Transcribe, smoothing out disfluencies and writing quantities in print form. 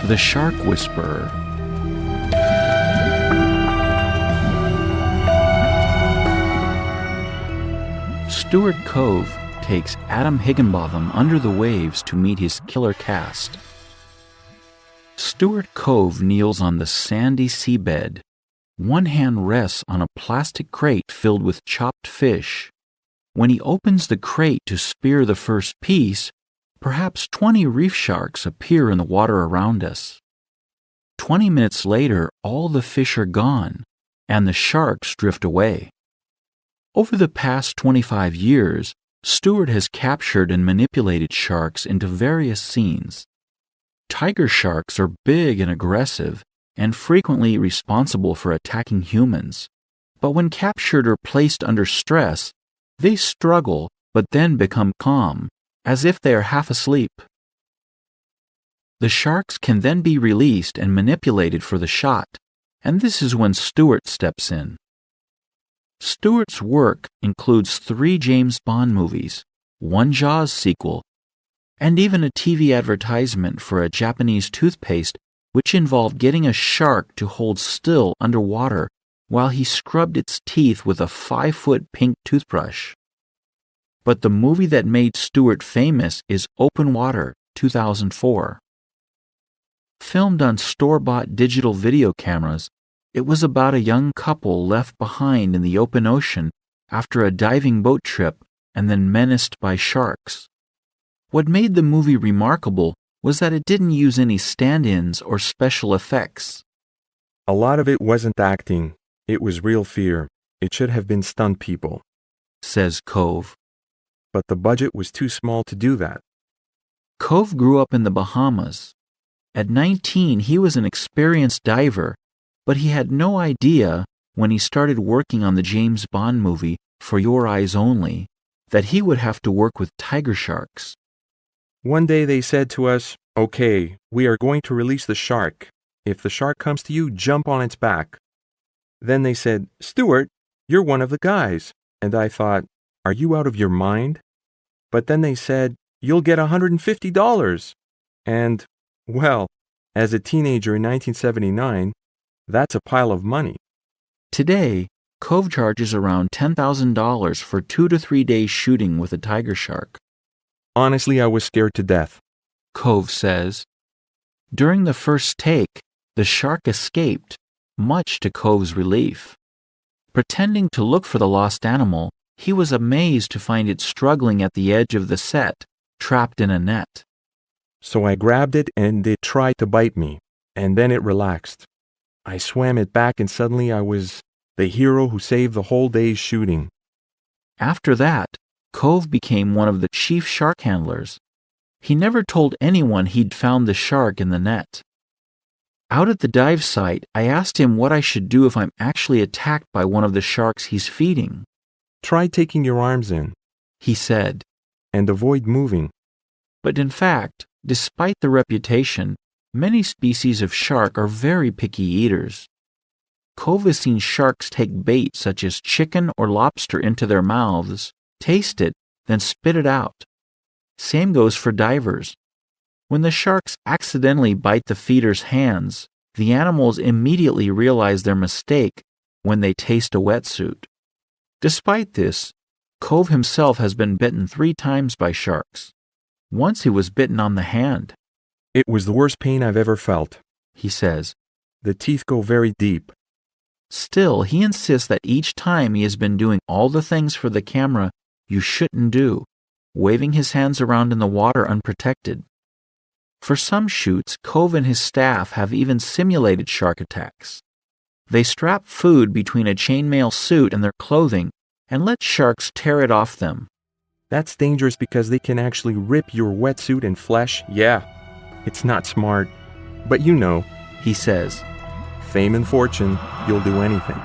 The Shark Whisperer. Stuart Cove takes Adam Higginbotham under the waves to meet his killer cast. Stuart Cove kneels on the sandy seabed. One hand rests on a plastic crate filled with chopped fish. When he opens the crate to spear the first piece, perhaps 20 reef sharks appear in the water around us. 20 minutes later, all the fish are gone, and the sharks drift away. Over the past 25 years, Stuart has captured and manipulated sharks into various scenes. Tiger sharks are big and aggressive, and frequently responsible for attacking humans. But when captured or placed under stress, they struggle but then become calm, as if they are half asleep. The sharks can then be released and manipulated for the shot, and this is when Stuart steps in. Stuart's work includes 3 James Bond movies, 1 Jaws sequel, and even a TV advertisement for a Japanese toothpaste which involved getting a shark to hold still underwater while he scrubbed its teeth with a 5-foot pink toothbrush. But the movie that made Stuart famous is Open Water, 2004. Filmed on store-bought digital video cameras, it was about a young couple left behind in the open ocean after a diving boat trip and then menaced by sharks. What made the movie remarkable was that it didn't use any stand-ins or special effects. A lot of it wasn't acting. It was real fear. It should have been stunt people, says Cove. But the budget was too small to do that. Cove grew up in the Bahamas. At 19, he was an experienced diver, but he had no idea when he started working on the James Bond movie For Your Eyes Only that he would have to work with tiger sharks. One day they said to us, "Okay, we are going to release the shark. If the shark comes to you, jump on its back." Then they said, "Stuart, you're one of the guys." And I thought, "Are you out of your mind?" But then they said, "You'll get $150. And, well, as a teenager in 1979, that's a pile of money. Today, Cove charges around $10,000 for 2 to 3 days shooting with a tiger shark. Honestly, I was scared to death, Cove says. During the first take, the shark escaped, much to Cove's relief. Pretending to look for the lost animal, he was amazed to find it struggling at the edge of the set, trapped in a net. So I grabbed it and it tried to bite me, and then it relaxed. I swam it back and suddenly I was the hero who saved the whole day's shooting. After that, Cove became one of the chief shark handlers. He never told anyone he'd found the shark in the net. Out at the dive site, I asked him what I should do if I'm actually attacked by one of the sharks he's feeding. Try taking your arms in, he said, and avoid moving. But in fact, despite the reputation, many species of shark are very picky eaters. Cove has seen sharks take bait such as chicken or lobster into their mouths, taste it, then spit it out. Same goes for divers. When the sharks accidentally bite the feeder's hands, the animals immediately realize their mistake when they taste a wetsuit. Despite this, Cove himself has been bitten 3 times by sharks. Once he was bitten on the hand. It was the worst pain I've ever felt, he says. The teeth go very deep. Still, he insists that each time he has been doing all the things for the camera you shouldn't do, waving his hands around in the water unprotected. For some shoots, Cove and his staff have even simulated shark attacks. They strap food between a chainmail suit and their clothing and let sharks tear it off them. That's dangerous because they can actually rip your wetsuit and flesh. Yeah, it's not smart. But you know, he says, fame and fortune, you'll do anything.